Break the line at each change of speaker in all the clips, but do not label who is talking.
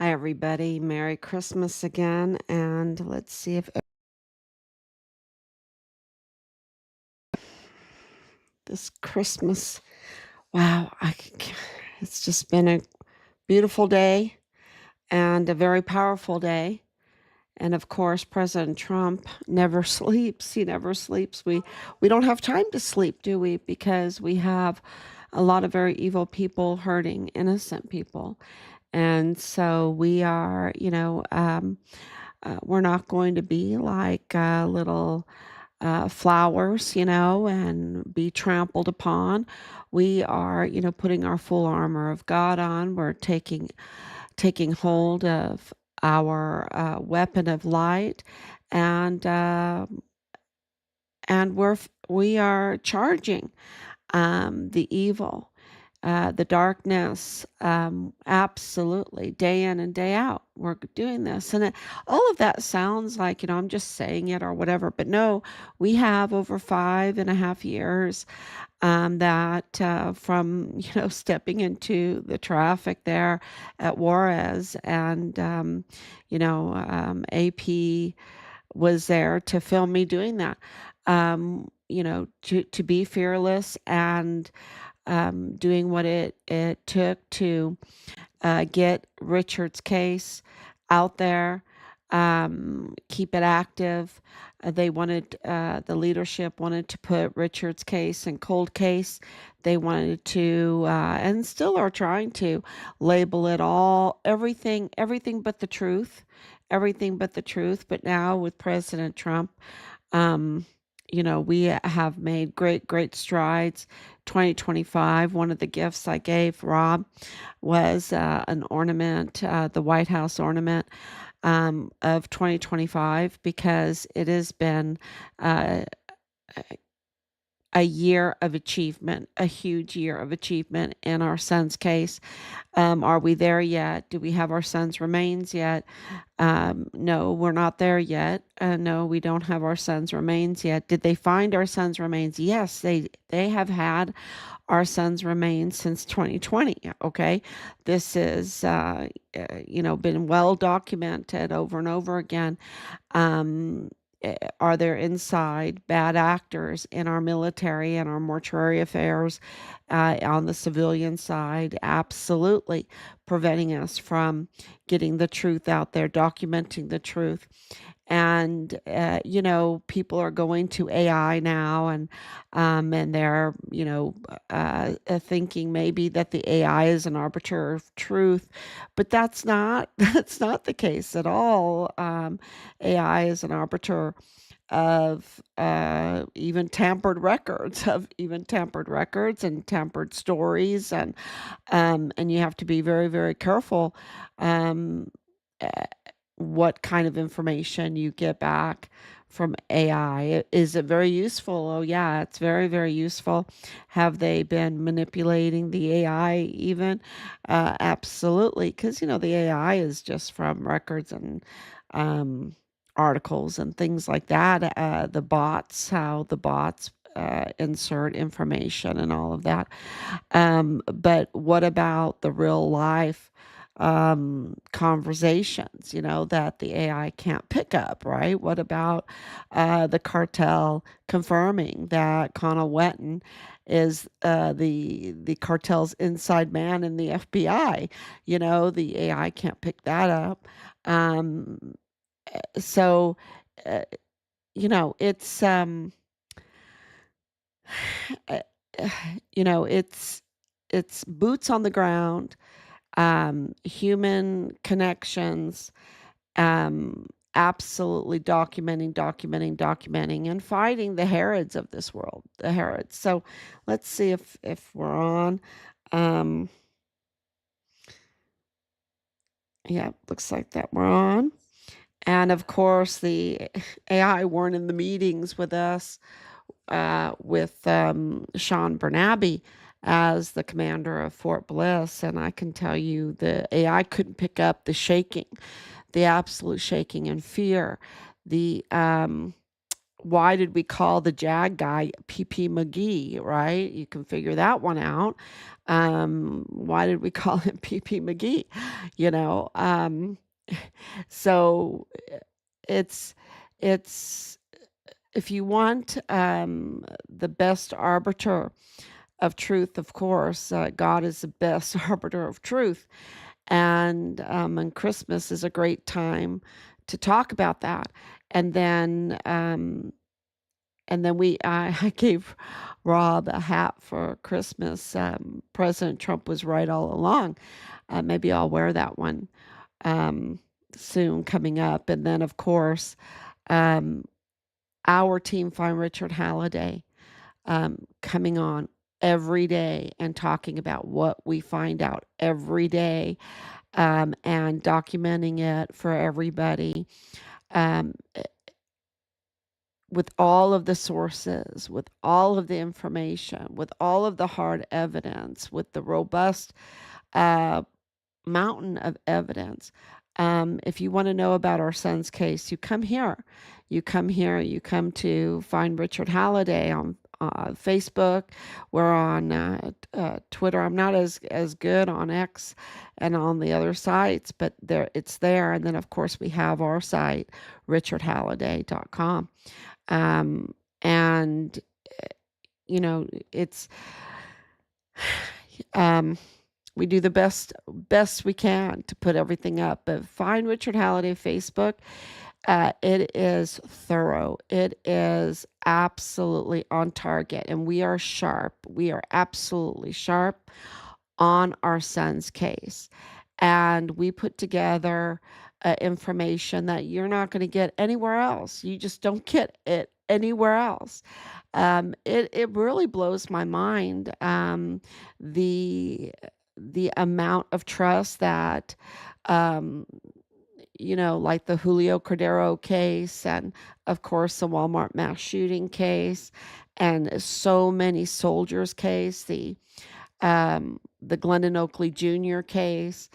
Hi, everybody. Merry Christmas again. And let's see if this Christmas, wow, it's just been a beautiful day and a very powerful day. And of course, President Trump never sleeps. He never sleeps. We don't have time to sleep, do we? Because we have a lot of very evil people hurting innocent people. And so we are, we're not going to be like little flowers, and be trampled upon. We are, putting our full armor of God on. We're taking hold of our weapon of light, and we are charging the evil, the darkness, absolutely, day in and day out. We're doing this. And all of that sounds like, I'm just saying it or whatever. But no, we have over 5.5 years that from, stepping into the traffic there at Juarez and, AP was there to film me doing that. To be fearless and doing what it took to get Richard's case out there, keep it active. The leadership wanted to put Richard's case in cold case. They wanted to, and still are trying to, label it everything but the truth, everything but the truth. But now with President Trump, um, we have made great strides. 2025, one of the gifts I gave Rob was an ornament, the White House ornament of 2025, because it has been uh, a year of achievement, a huge year of achievement in our son's case. Are we there yet? Do we have our son's remains yet? No, we're not there yet. No, we don't have our son's remains yet. Did they find our son's remains? Yes, they have had our son's remains since 2020. Okay, this is been well documented over and over again. Um, are there inside bad actors in our military and our mortuary affairs on the civilian side? Absolutely, preventing us from getting the truth out there, documenting the truth. And people are going to AI now, and they're thinking maybe that the AI is an arbiter of truth, but that's not that's not the case at all. AI is an arbiter of even tampered records and tampered stories, and you have to be very, very careful um, uh, what kind of information you get back from AI. Is it very useful? Oh, yeah, it's very, very useful. Have they been manipulating the AI even? Absolutely, because the AI is just from records and um, articles and things like that. How the bots insert information and all of that. But what about the real life conversations, that the AI can't pick up, right? What about the cartel confirming that Connell Wetton is the cartel's inside man in the FBI? The AI can't pick that up. Um, so, uh, it's uh, it's boots on the ground, human connections, absolutely documenting, and fighting the Herods of this world, the Herods. So let's see if we're on. Um, yeah, looks like that we're on. And of course, the AI weren't in the meetings with us, with Sean Bernabe as the commander of Fort Bliss. And I can tell you the AI couldn't pick up the shaking, the absolute shaking and fear, the why did we call the JAG guy PP McGee, right? You can figure that one out. Why did we call him PP McGee? You know, so it's it's if you want the best arbiter of truth, of course, God is the best arbiter of truth, and Christmas is a great time to talk about that. And then I gave Rob a hat for Christmas. President Trump was right all along. Maybe I'll wear that one um, soon coming up. And then, of course, um, our team find Richard Halliday coming on every day and talking about what we find out every day, and documenting it for everybody. Um, with all of the sources, with all of the information, with all of the hard evidence, with the robust uh, mountain of evidence. If you want to know about our son's case, you come here. You come here. You come to find Richard Halliday on Facebook. We're on Twitter. I'm not as good on X and on the other sites, but it's there. And then, of course, we have our site, richardhalliday.com. Um, and you know, it's um, we do the best we can to put everything up. But find Richard Halliday Facebook. It is thorough. It is absolutely on target, and we are sharp. We are absolutely sharp on our son's case, and we put together information that you're not going to get anywhere else. You just don't get it anywhere else. It really blows my mind, the amount of trust that um, like the Julio Cordero case, and of course the Walmart mass shooting case, and so many soldiers case, the Glendon Oakley Jr. case,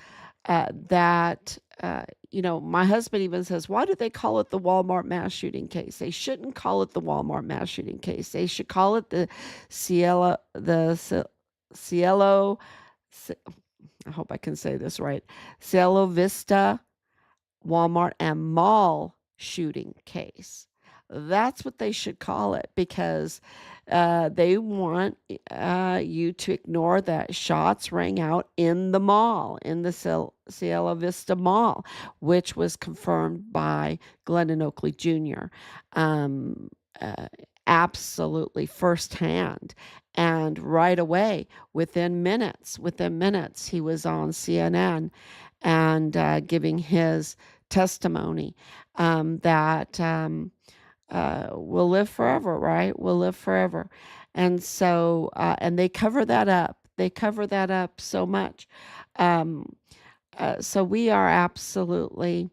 that, my husband even says, why do they call it the Walmart mass shooting case? They shouldn't call it the Walmart mass shooting case. They should call it the Cielo, I hope I can say this right, Cielo Vista Walmart and mall shooting case. That's what they should call it, because they want you to ignore that shots rang out in the mall, in the Cielo Vista Mall, which was confirmed by Glendon Oakley Jr. Um, uh, Absolutely firsthand. And right away, within minutes, he was on CNN and giving his testimony, that will live forever, right? Will live forever. And so, and they cover that up. They cover that up so much. Um, so we are absolutely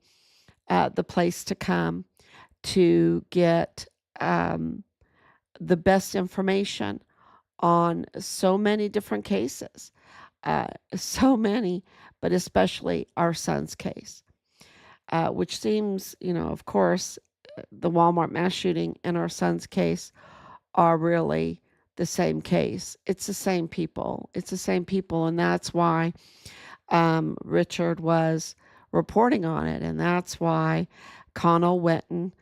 the place to come to get the best information on so many different cases, so many, but especially our son's case, which seems, of course, the Walmart mass shooting and our son's case are really the same case. It's the same people. It's the same people. And that's why Richard was reporting on it. And that's why Connell Wetton,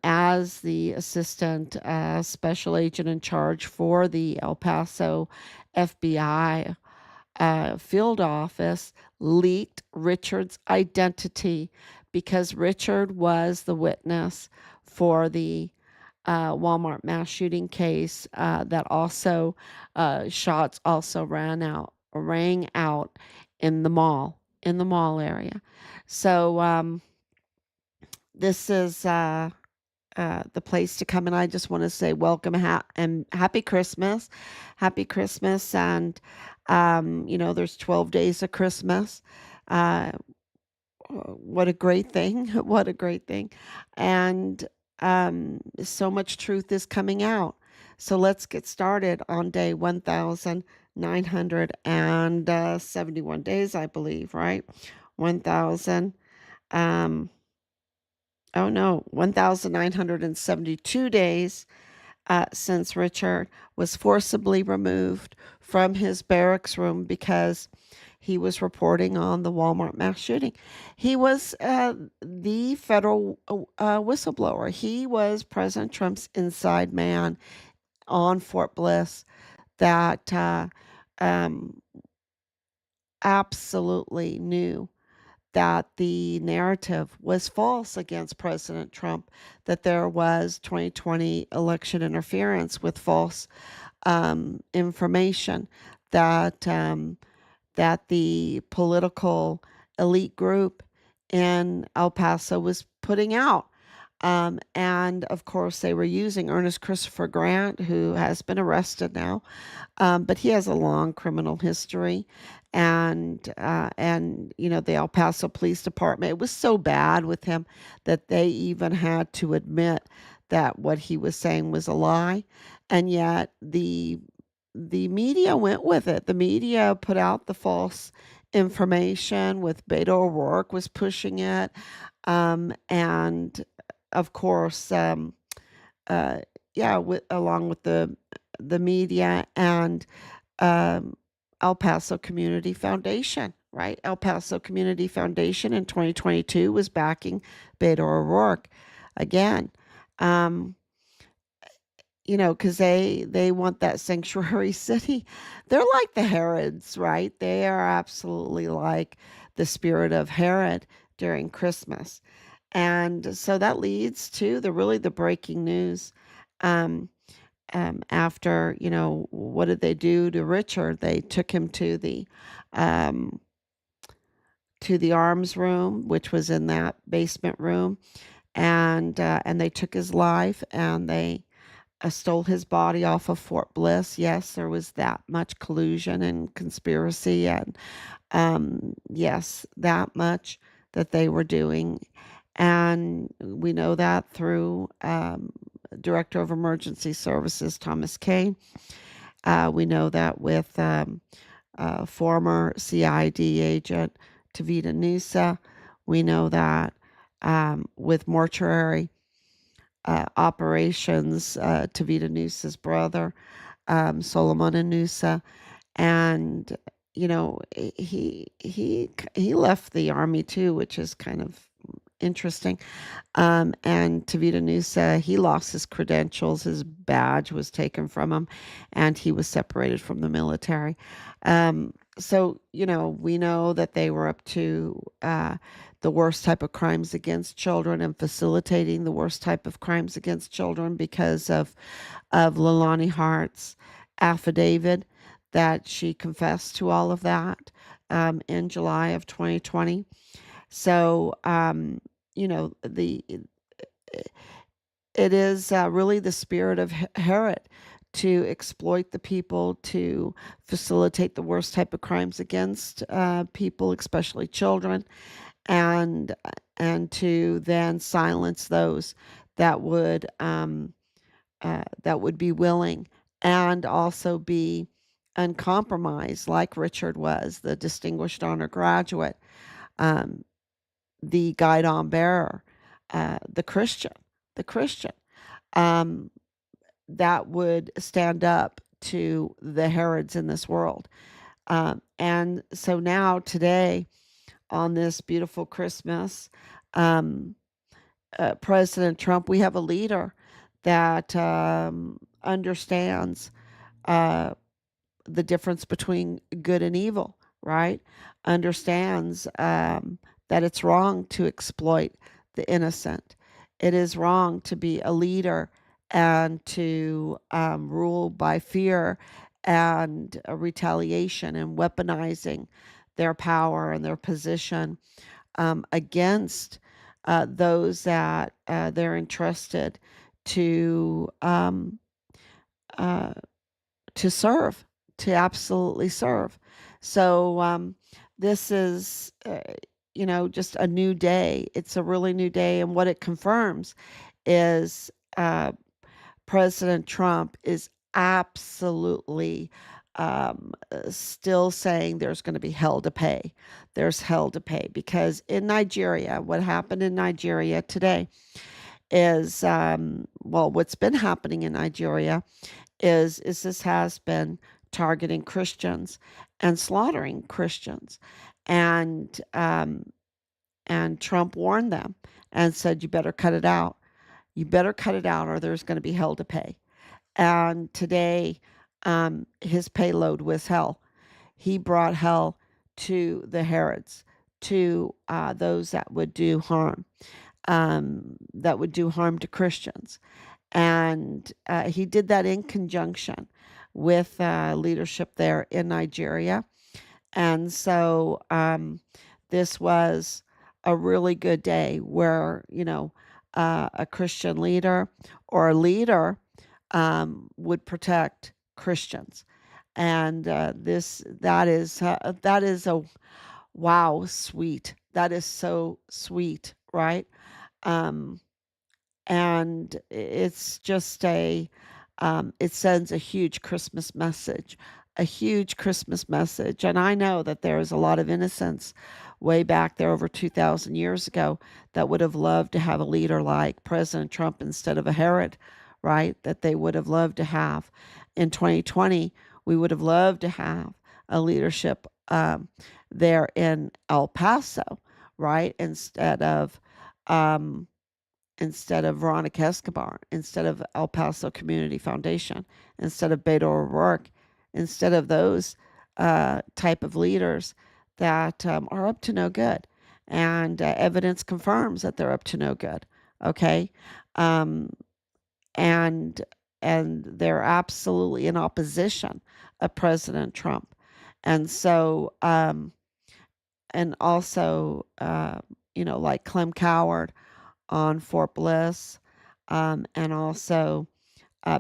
as the assistant special agent in charge for the El Paso FBI field office, leaked Richard's identity, because Richard was the witness for the Walmart mass shooting case, that also shots also rang out in the mall area. So this is the place to come, and I just want to say welcome and happy Christmas, and there's 12 days of Christmas. Uh, what a great thing! What a great thing! And so much truth is coming out. So let's get started on day 1,971 days, I believe, right? 1,000. Um, Oh no, 1,972 days since Richard was forcibly removed from his barracks room because he was reporting on the Walmart mass shooting. He was the federal whistleblower. He was President Trump's inside man on Fort Bliss that um, absolutely knew that the narrative was false against President Trump, that there was 2020 election interference with false information, that that the political elite group in El Paso was putting out. And of course, they were using Ernest Christopher Grant, who has been arrested now, but he has a long criminal history, and you know the El Paso Police Department. It was so bad with him that they even had to admit that what he was saying was a lie, and yet the media went with it. The media put out the false information with Beto O'Rourke was pushing it, and of course, uh, yeah, along with the media and um, El Paso Community Foundation, right? El Paso Community Foundation in 2022 was backing Beto O'Rourke again. Um, you know, because they want that sanctuary city. They're like the Herods, right? They are absolutely like the spirit of Herod during Christmas. And so that leads to the breaking news. Um, After, you know, what did they do to Richard? They took him um, to the arms room, which was in that basement room, and they took his life, and they stole his body off of Fort Bliss. Yes, there was that much collusion and conspiracy, and yes, that much that they were doing. And we know that through Director of Emergency Services Thomas Kane. We know that with former CID agent Tavita Nusa. We know that with mortuary operations, Tavita Nusa's brother, Solomon Nusa, and you know he left the army too, which is kind of interesting. And Tavita Nusa, he lost his credentials. His badge was taken from him, and he was separated from the military. So, you know, we know that they were up to the worst type of crimes against children and facilitating the worst type of crimes against children because of Leilani Hart's affidavit that she confessed to all of that in July of 2020. So, you know, it is really the spirit of Herod to exploit the people, to facilitate the worst type of crimes against people, especially children, and to then silence those that would be willing and also be uncompromised, like Richard was, the distinguished honor graduate, um, the guidon bearer, the Christian, the Christian um, that would stand up to the Herods in this world. And so now, today, on this beautiful Christmas, um, President Trump, we have a leader that understands uh, the difference between good and evil, right? Understands that it's wrong to exploit the innocent. It is wrong to be a leader and to rule by fear and retaliation and weaponizing their power and their position against those that they're entrusted to uh, to serve, to absolutely serve. So this is, you know, just a new day. It's a really new day, and what it confirms is President Trump is absolutely still saying there's going to be hell to pay. There's hell to pay because in Nigeria, what happened in Nigeria today is, well, what's been happening in Nigeria is this has been targeting Christians and slaughtering Christians, and Trump warned them and said, "You better cut it out. You better cut it out, or there's going to be hell to pay." And today, his payload was hell. He brought hell to the Herods, to those that would do harm to Christians. And he did that in conjunction with leadership there in Nigeria. And so this was a really good day where, a Christian leader or a leader would protect Christians. And that is a wow, sweet. That is so sweet, right? Um, and it's just it sends a huge Christmas message, a huge Christmas message. And I know that there is a lot of innocents way back there over 2,000 years ago that would have loved to have a leader like President Trump instead of a Herod, right? That they would have loved to have. In 2020, we would have loved to have a leadership there in El Paso, right? Instead of Veronica Escobar, instead of El Paso Community Foundation, instead of Beto O'Rourke, instead of those type of leaders that are up to no good. And evidence confirms that they're up to no good. Okay. Um, and they're absolutely in opposition of President Trump. And so, and also, like Clem Coward on Fort Bliss, and also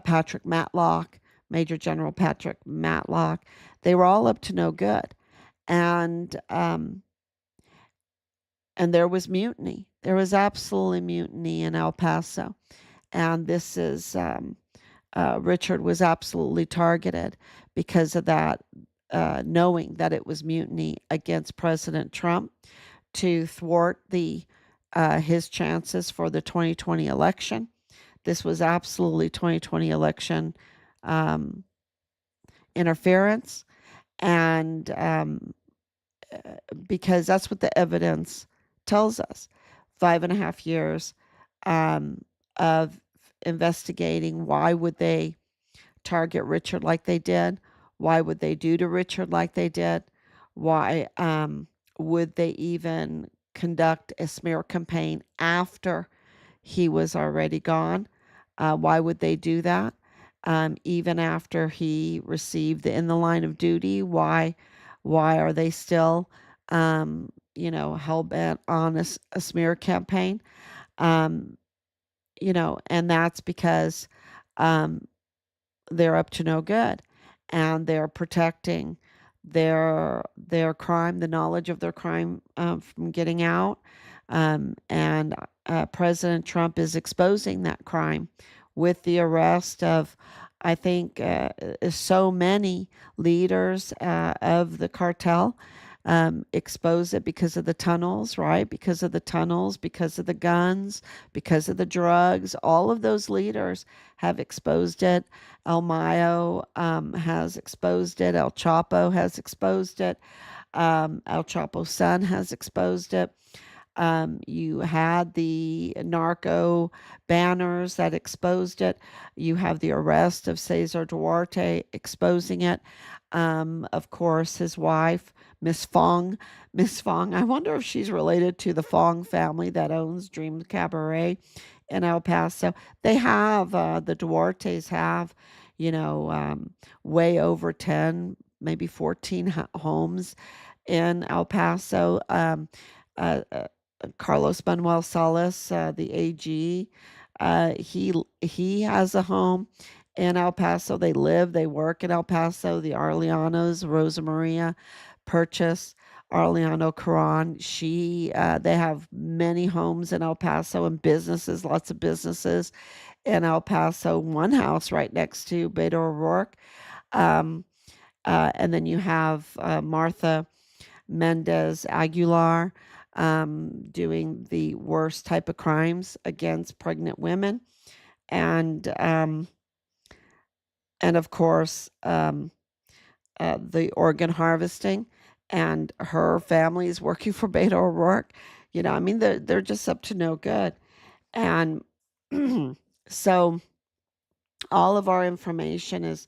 Patrick Matlock, Major General Patrick Matlock. They were all up to no good, and there was mutiny. There was absolutely mutiny in El Paso, and this is Richard was absolutely targeted because of that, knowing that it was mutiny against President Trump to thwart his chances for the 2020 election. This was absolutely 2020 election um, interference, and because that's what the evidence tells us. 5.5 years of investigating. Why would they target Richard like they did? Why would they do to Richard like they did? Why would they even conduct a smear campaign after he was already gone? Why would they do that? Even after he received the in the line of duty, why are they still, hell bent on a smear campaign? Um, and that's because um, they're up to no good, and they're protecting their crime, the knowledge of their crime from getting out. And President Trump is exposing that crime with the arrest of, I think, so many leaders of the cartel. Expose it because of the tunnels, right? Because of the tunnels, because of the guns, because of the drugs. All of those leaders have exposed it. El Mayo has exposed it. El Chapo has exposed it. El Chapo's son has exposed it. You had the narco banners that exposed it. You have the arrest of Cesar Duarte exposing it. Of course, his wife, Miss Fong. Miss Fong, I wonder if she's related to the Fong family that owns Dream Cabaret in El Paso. They have, the Duartes have, way over 10, maybe 14 homes in El Paso. Uh, uh, Carlos Manuel Salas, the AG, he has a home in El Paso. They live, they work in El Paso. The Arleanos, Rosa Maria Purchase, Arleano Caron. They have many homes in El Paso and businesses, lots of businesses in El Paso. One house right next to Beto O'Rourke. Um, And then you have Martha Mendez Aguilar doing the worst type of crimes against pregnant women. And of course, the organ harvesting, and her family is working for Beto O'Rourke. I mean, they're just up to no good. And so all of our information is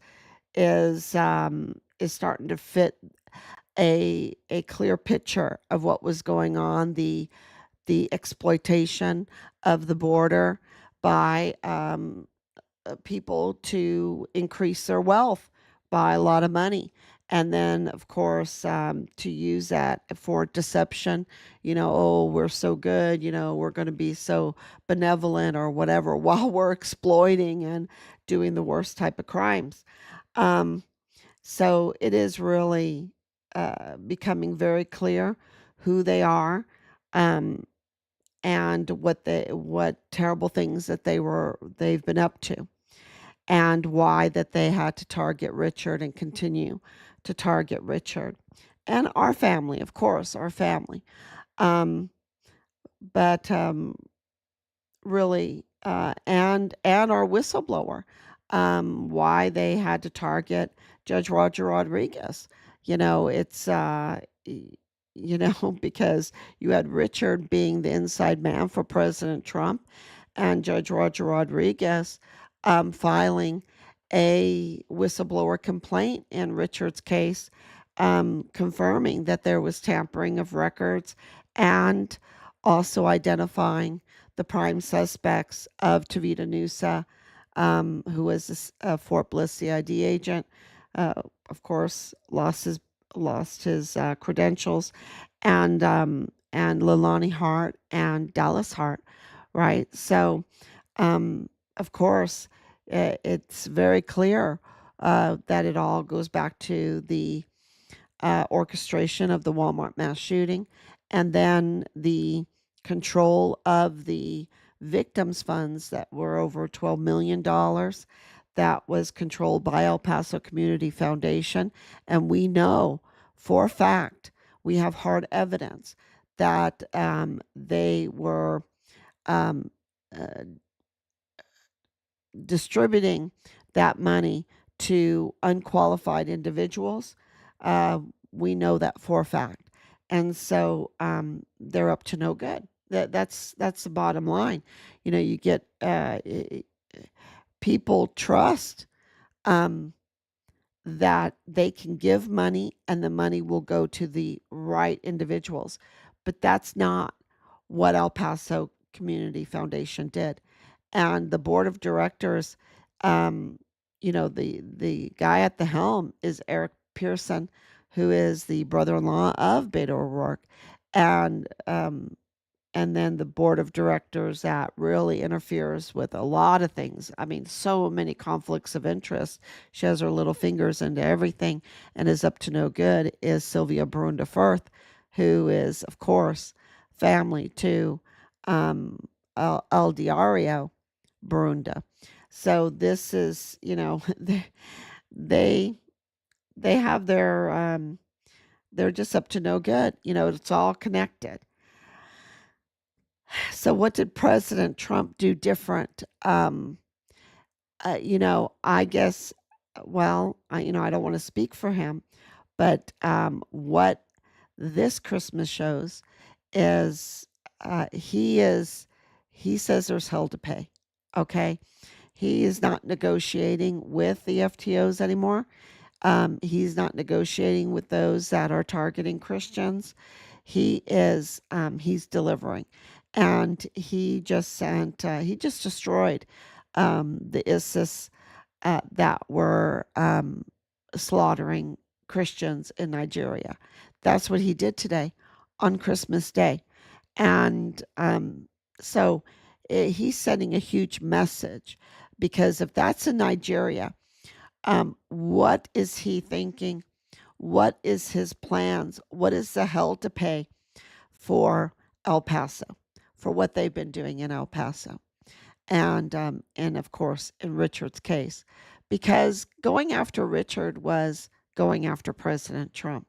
starting to fit a clear picture of what was going on, the exploitation of the border by people to increase their wealth by a lot of money. And then, of course, to use that for deception, oh, we're so good, we're going to be so benevolent or whatever, while we're exploiting and doing the worst type of crimes. Um, so it is really becoming very clear who they are, um, and what terrible things that they've been up to, and why that they had to target Richard and continue to target Richard and our family, of course, our family. Um, but really, and our whistleblower, why they had to target Judge Roger Rodriguez. It's because you had Richard being the inside man for President Trump, and Judge Roger Rodriguez filing a whistleblower complaint in Richard's case, confirming that there was tampering of records, and also identifying the prime suspects of Tavita Nusa, who was a Fort Bliss CID agent. Uh, of course, lost his credentials, and Leilani Hart and Dallas Hart, right? So, of course, it's very clear that it all goes back to the orchestration of the Walmart mass shooting, and then the control of the victims' funds that were over $12 million. That was controlled by El Paso Community Foundation. And we know for a fact, we have hard evidence that they were um, uh, distributing that money to unqualified individuals. Uh, we know that for a fact, and so they're up to no good. That's the bottom line. You get people trust um, that they can give money and the money will go to the right individuals, but that's not what El Paso Community Foundation did. And the board of directors, um, the guy at the helm is Eric Pearson, who is the brother-in-law of Beto O'Rourke, and then the board of directors that really interferes with a lot of things. I mean, so many conflicts of interest. She has her little fingers into everything and is up to no good. Is Sylvia Brunda Firth, who is, of course, family to El Diario Brunda. So this is, they they have they're just up to no good. It's all connected. So what did President Trump do different? I guess, well, I don't want to speak for him, but what this Christmas shows is he says there's hell to pay. Okay. He is not negotiating with the FTOs anymore. He's not negotiating with those that are targeting Christians. He's delivering. And he just destroyed the ISIS that were slaughtering Christians in Nigeria. That's what he did today on Christmas Day. And so he's sending a huge message, because if that's in Nigeria, what is he thinking? What is his plans? What is the hell to pay for El Paso, for what they've been doing in El Paso? And of course, in Richard's case, because going after Richard was going after President Trump.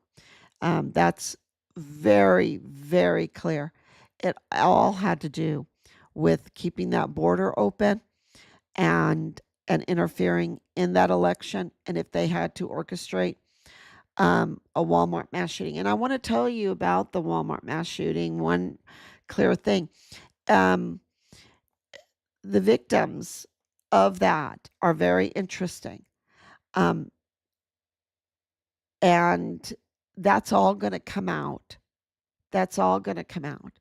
That's very, very clear. It all had to do with keeping that border open and interfering in that election, and if they had to orchestrate a Walmart mass shooting. And I want to tell you about the Walmart mass shooting. One clear thing: um, the victims of that are very interesting, um, and that's all going to come out. That's all going to come out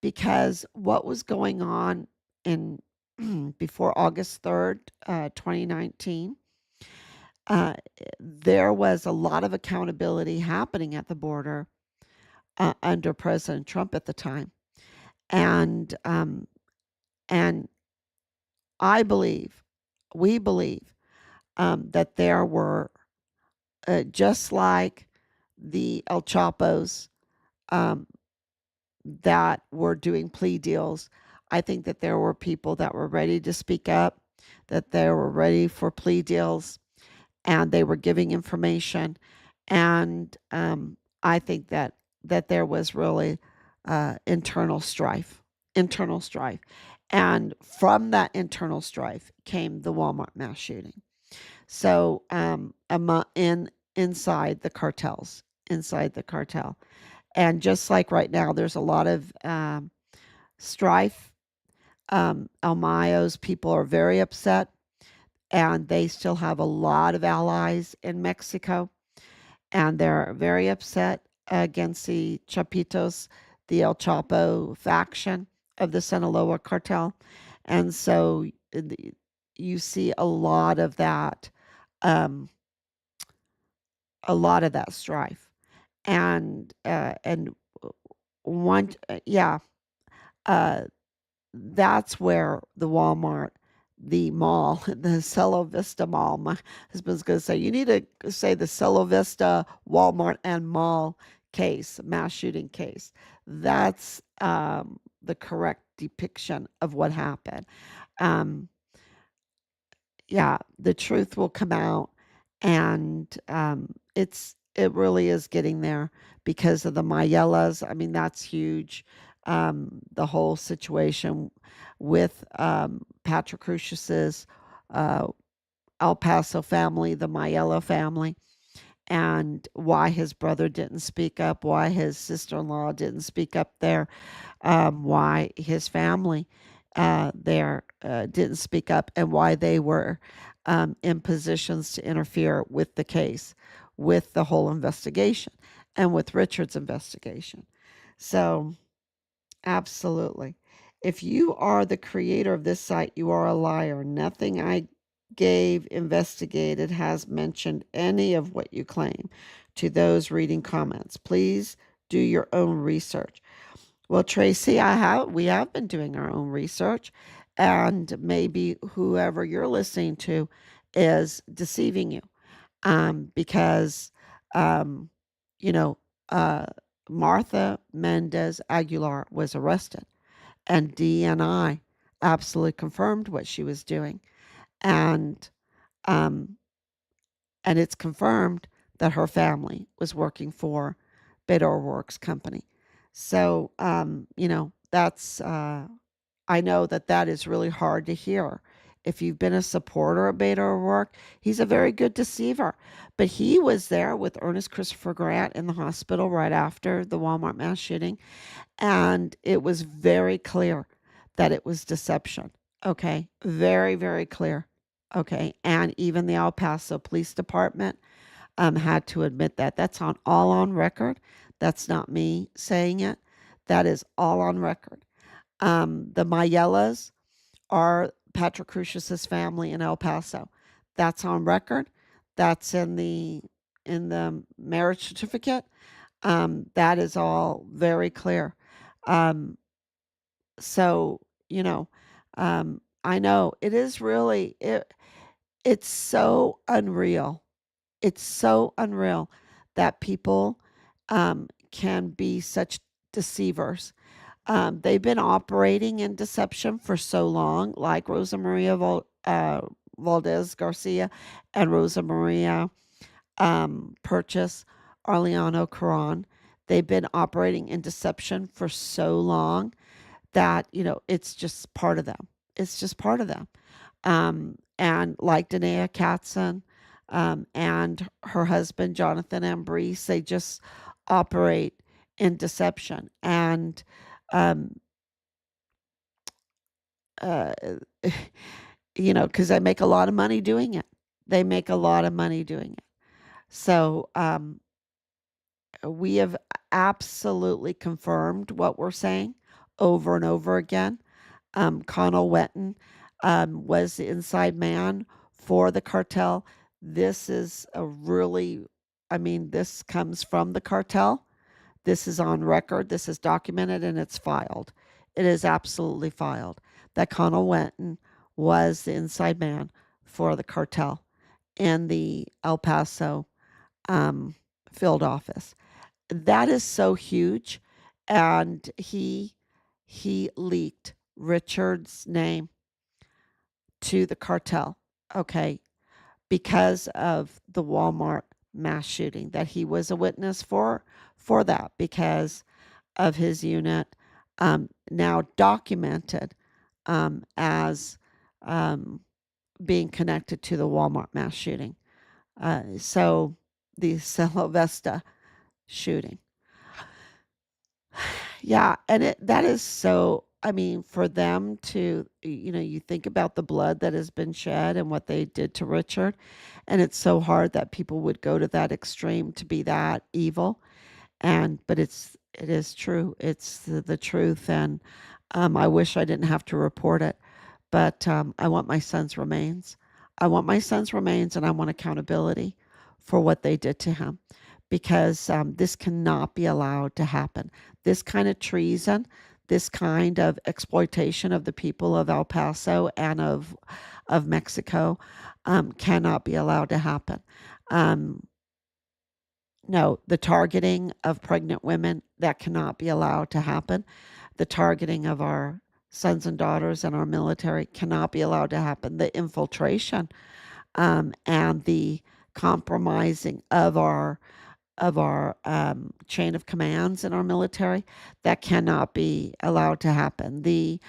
because what was going on in before August 3rd, 2019. Uh, there was a lot of accountability happening at the border under President Trump at the time, and and I believe, we believe, that there were just like the El Chapos um, that were doing plea deals. I think that there were people that were ready to speak up, that they were ready for plea deals, and they were giving information. And I think that there was really internal strife, and from that internal strife came the Walmart mass shooting. So inside the cartels, inside the cartel, and just like right now, there's a lot of strife. El Mayo's people are very upset, and they still have a lot of allies in Mexico, and they're very upset against the Chapitos, the El Chapo faction of the Sinaloa cartel. And so you see um, a lot of that strife. And one, yeah, uh, that's where the Walmart, the mall, the Cielo Vista Mall. My husband's going to say, you need to say the Cielo Vista, Walmart, and Mall case, mass shooting case. That's the correct depiction of what happened. Um, yeah, the truth will come out, and it really is getting there because of the Mayelas. I mean, that's huge. The whole situation with Patrick Crucius's uh, El Paso family, the Mayela family, and why his brother didn't speak up, why his sister-in-law didn't speak up there, why his family there didn't speak up, and why they were in positions to interfere with the case, with the whole investigation, and with Richard's investigation. So, absolutely. If you are the creator of this site, you are a liar. Nothing I gave investigated has mentioned any of what you claim. To those reading comments, please do your own research. Well, Tracy, we have been doing our own research, and maybe whoever you're listening to is deceiving you, because um, you know uh, Martha Mendez Aguilar was arrested, and DNI absolutely confirmed what she was doing, and um, it's confirmed that her family was working for Beto O'Rourke's company. So, that's, I know that that is really hard to hear. If you've been a supporter of Beto O'Rourke, he's a very good deceiver. But he was there with Ernest Christopher Grant in the hospital right after the Walmart mass shooting. And it was very clear that it was deception. Okay. Very, very clear. Okay. And even the El Paso Police Department had to admit that. That's all on record. That's not me saying it. That is all on record. The Mayelas are Patrick Crucius's family in El Paso. That's on record. That's in the marriage certificate. That is all very clear. Um, so you know, I know it is really it's so unreal. It's so unreal that people can be such deceivers. They've been operating in deception for so long, like Rosa Maria Valdez Garcia and Rosa Maria purchase Arliano Quran. They've been operating in deception for so long that, it's just part of them. It's just part of them. And like Danae Katzen, and her husband, Jonathan Ambrose, they just operate in deception. And, um, uh, because they make a lot of money doing it. They make a lot of money doing it. So, we have absolutely confirmed what we're saying over and over again. Connell Wetton was the inside man for the cartel. This is this comes from the cartel. This is on record. This is documented and it's filed. It is absolutely filed that Connell Wetton was the inside man for the cartel in the El Paso field office. That is so huge. And he leaked Richard's name to the cartel, okay, because of the Walmart mass shooting that he was a witness for that, because of his unit, now documented, as being connected to the Walmart mass shooting. So the Celo Vesta shooting. Yeah, and that is so, for them to, you think about the blood that has been shed and what they did to Richard, and it's so hard that people would go to that extreme to be that evil. But it is true. It's the truth, and I wish I didn't have to report it, but I want my son's remains. I want my son's remains, and I want accountability for what they did to him, because this cannot be allowed to happen. This kind of treason, this kind of exploitation of the people of El Paso and of Mexico, cannot be allowed to happen. No, the targeting of pregnant women, that cannot be allowed to happen. The targeting of our sons and daughters and our military cannot be allowed to happen. The infiltration, and the compromising of our chain of commands in our military, that cannot be allowed to happen. The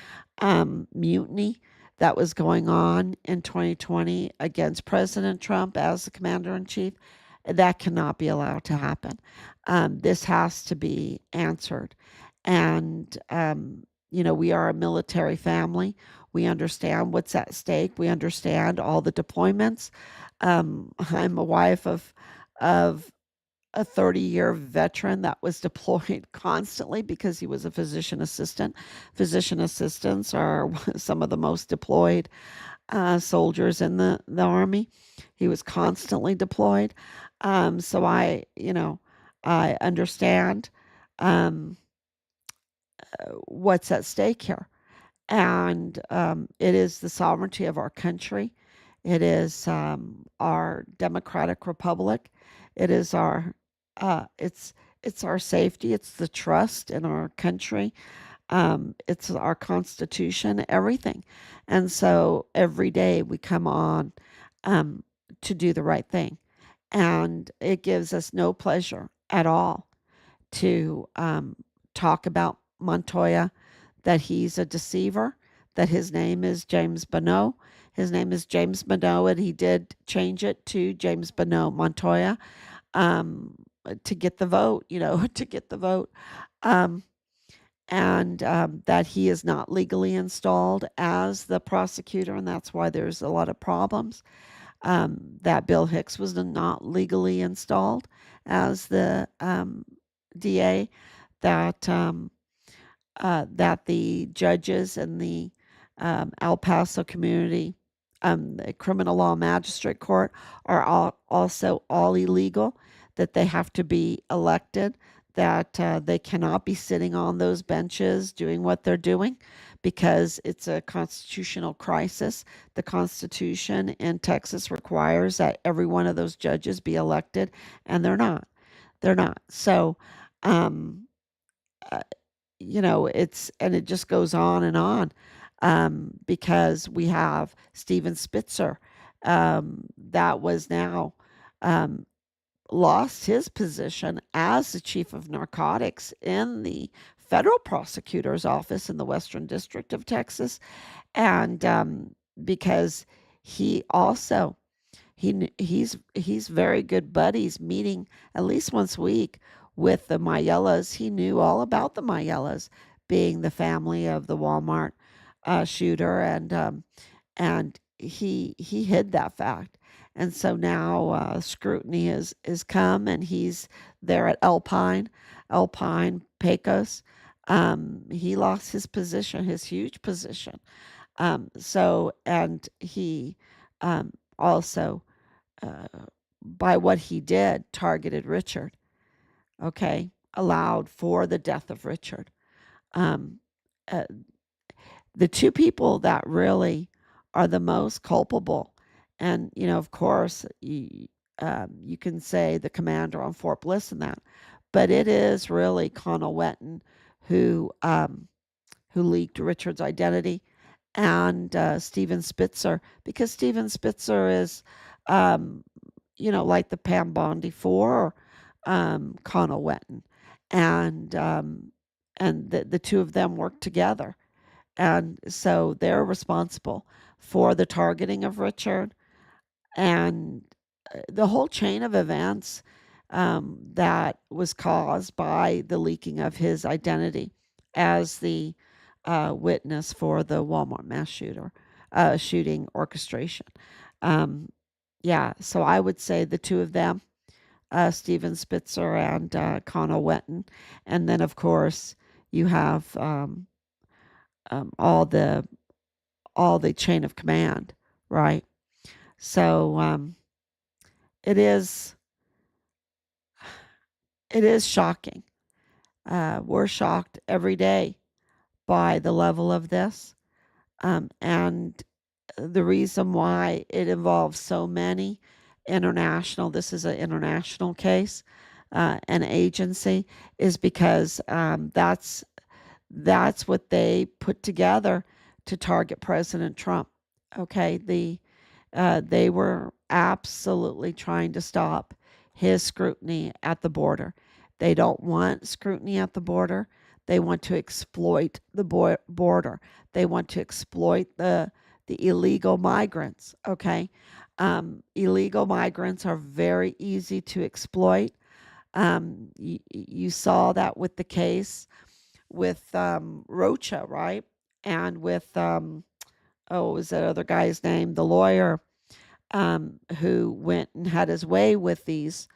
mutiny that was going on in 2020 against President Trump as the commander in chief, that cannot be allowed to happen. This has to be answered. And, we are a military family. We understand what's at stake. We understand all the deployments. I'm a wife of a 30-year veteran that was deployed constantly because he was a physician assistant. Physician assistants are some of the most deployed soldiers in the Army. He was constantly deployed. So I understand um, what's at stake here. And it is the sovereignty of our country. It is our democratic republic. It is it's our safety. It's the trust in our country. It's our constitution, everything. And so every day we come on to do the right thing. And it gives us no pleasure at all to talk about Montoya, that he's a deceiver, that his name is James Bonneau. His name is James Bonneau, and he did change it to James Bonneau Montoya, to get the vote, to get the vote. And that he is not legally installed as the prosecutor, and that's why there's a lot of problems. That Bill Hicks was not legally installed as the DA, that that the judges in the El Paso community, the criminal law magistrate court, are also all illegal, that they have to be elected, that they cannot be sitting on those benches doing what they're doing, because it's a constitutional crisis. The Constitution in Texas requires that every one of those judges be elected, and they're not. They're not. So, uh, and it just goes on, because we have Steven Spitzer, that was now, um, lost his position as the chief of narcotics in the federal prosecutor's office in the Western District of Texas, and because he also he's very good buddies, meeting at least once a week with the Mayellas. He knew all about the Mayellas, being the family of the Walmart shooter, and he hid that fact. And so now scrutiny is come, and he's there at Alpine Pecos. He lost his position, his huge position. And he also, uh, by what he did, targeted Richard. Okay, allowed for the death of Richard. Um, uh, the two people that really are the most culpable, and of course, you can say the commander on Fort Bliss and that, but it is really Connell Wetton who leaked Richard's identity, and Steven Spitzer, because Steven Spitzer is, um, like the Pam Bondi for Connell Wetton, and the two of them work together, and so they're responsible for the targeting of Richard and the whole chain of events that was caused by the leaking of his identity as the witness for the Walmart mass shooting orchestration. Um, yeah, so I would say the two of them, Steven Spitzer and Connell Wetton, and then of course you have um, all the all the chain of command, right? So it is it is shocking. We're shocked every day by the level of this, and the reason why it involves so many international. This is an international case, an agency, is because that's what they put together to target President Trump. Okay, they were absolutely trying to stop his scrutiny at the border. They don't want scrutiny at the border. They want to exploit the border. They want to exploit the illegal migrants. Okay, illegal migrants are very easy to exploit. You saw that with the case with Rocha, right? And with what was that other guy's name? The lawyer who went and had his way with these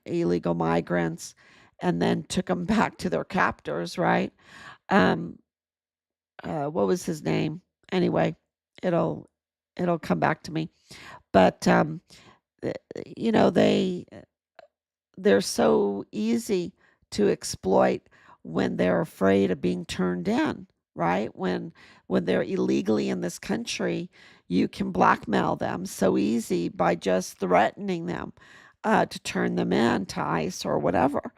illegal migrants and then took them back to their captors, right? Um, what was his name? Anyway, it'll it'll come back to me. But you know, they're so easy to exploit when they're afraid of being turned in, right? When they're illegally in this country, you can blackmail them so easy by just threatening them to turn them in to ICE or whatever,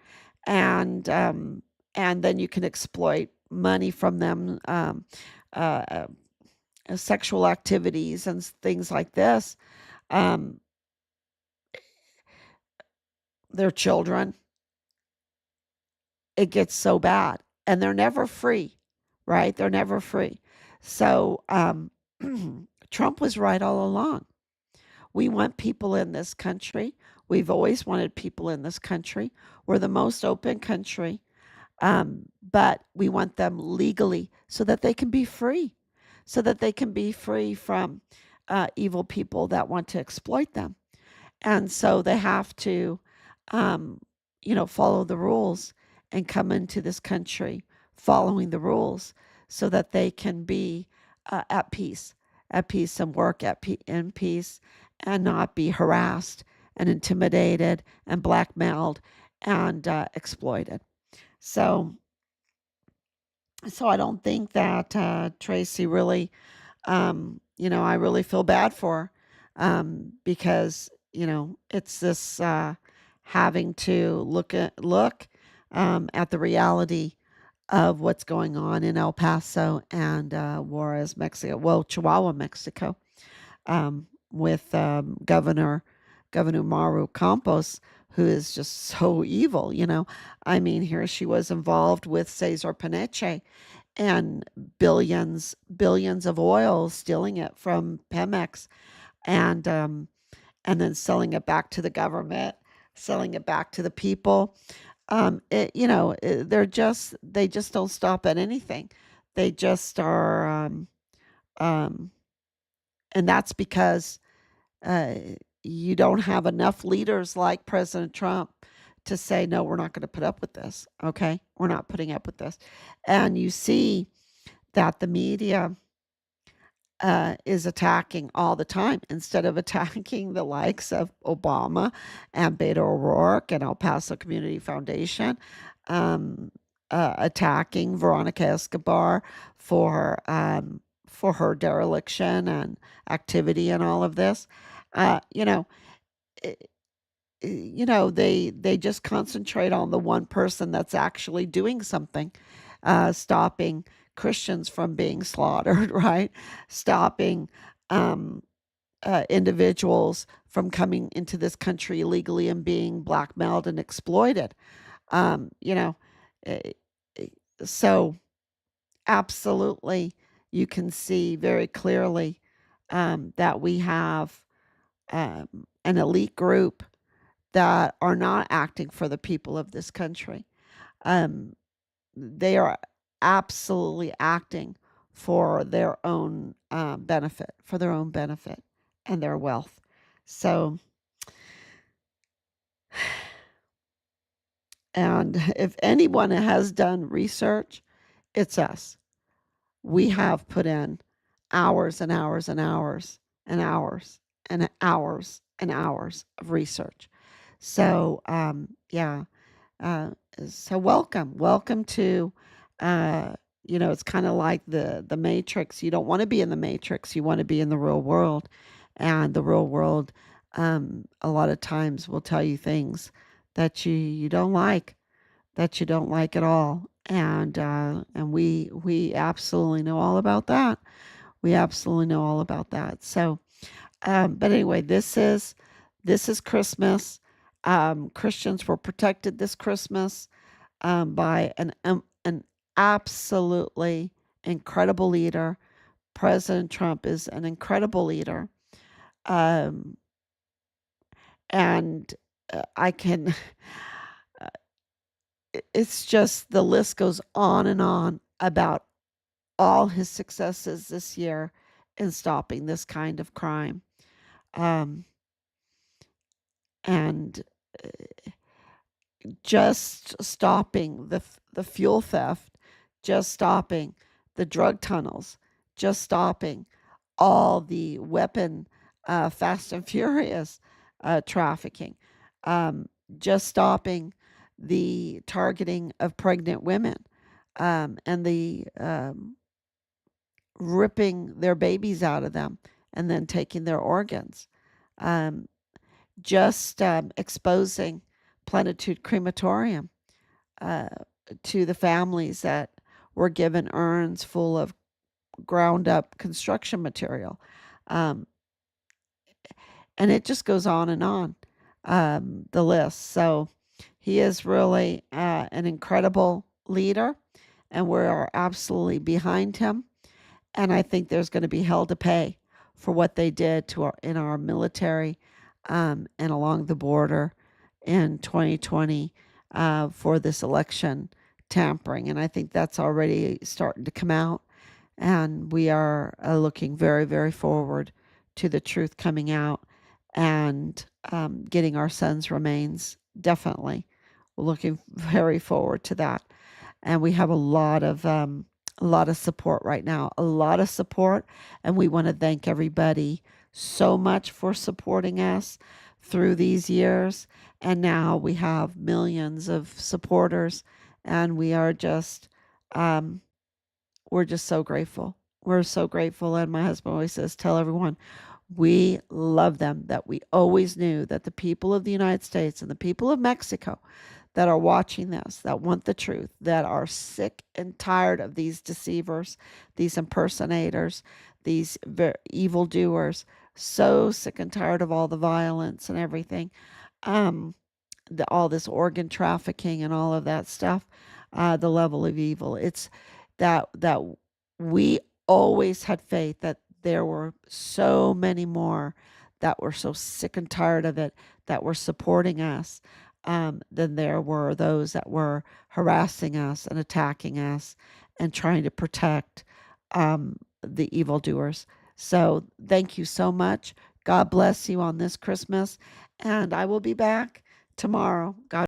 and and then you can exploit money from them, uh, sexual activities and things like this. Um, their children, it gets so bad, and they're never free, right? They're never free. So Trump was right all along. We want people in this country. We've always wanted people in this country. We're the most open country, but we want them legally so that they can be free, so that they can be free from evil people that want to exploit them. And so they have to, um, follow the rules and come into this country following the rules so that they can be at peace and work in peace and not be harassed and intimidated and blackmailed and exploited. So, so I don't think that Tracy really, I really feel bad for her, because it's this having to look at the reality of what's going on in El Paso and Juarez, Mexico. Well, Chihuahua, Mexico, with Governor Maru Campos, who is just so evil, you know. I mean, here she was involved with Cesar Peniche and billions of oil, stealing it from Pemex, and and then selling it back to the government, selling it back to the people. They just don't stop at anything. They just are, um, and that's because uh, you don't have enough leaders like President Trump to say, no, we're not going to put up with this. Okay. We're not putting up with this. And you see that the media is attacking all the time instead of attacking the likes of Obama and Beto O'Rourke and El Paso Community Foundation, um, attacking Veronica Escobar for her dereliction and activity and all of this. Uh, you know, they just concentrate on the one person that's actually doing something, stopping Christians from being slaughtered, right? Stopping um, individuals from coming into this country illegally and being blackmailed and exploited. Um, you know, eh, eh, so absolutely, you can see very clearly that we have an elite group that are not acting for the people of this country. Um, they are absolutely acting for their own benefit, and their wealth. So, and if anyone has done research, it's us. We have put in hours and hours and hours and hours and hours and hours of research. So, yeah, Uh, so welcome to, uh, it's kind of like the Matrix. You don't want to be in the Matrix. You want to be in the real world, and the real world, a lot of times will tell you things that you don't like, at all, and we absolutely know all about that. We absolutely know all about that. So, but anyway, this is Christmas. Christians were protected this Christmas by an absolutely incredible leader. President Trump is an incredible leader, um, and I can. It's just the list goes on and on about all his successes this year in stopping this kind of crime, um, and just stopping the fuel theft, just stopping the drug tunnels, just stopping all the weapon, Fast and Furious trafficking, um, just stopping the targeting of pregnant women, and the ripping their babies out of them and then taking their organs. Um, just exposing Plenitude Crematorium uh, to the families that were given urns full of ground up construction material. Um, and it just goes on and on, the list. So he is really an incredible leader, and we're absolutely behind him. And I think there's going to be hell to pay for what they did to our military, and along the border in 2020 for this election tampering. And I think that's already starting to come out. And we are looking very, very forward to the truth coming out and getting our son's remains. Definitely. We're looking very forward to that. And we have a lot of support right now, a lot of support. And we want to thank everybody so much for supporting us through these years. And now we have millions of supporters, and um, we're just so grateful. We're so grateful. And my husband always says, tell everyone we love them, that we always knew that the people of the United States and the people of Mexico that are watching this, that want the truth, that are sick and tired of these deceivers, these impersonators, these evildoers, so sick and tired of all the violence and everything. Um, all this organ trafficking and all of that stuff, the level of evil. It's that we always had faith that there were so many more that were so sick and tired of it that were supporting us, than there were those that were harassing us and attacking us and trying to protect, the evildoers. So thank you so much. God bless you on this Christmas, and I will be back tomorrow. God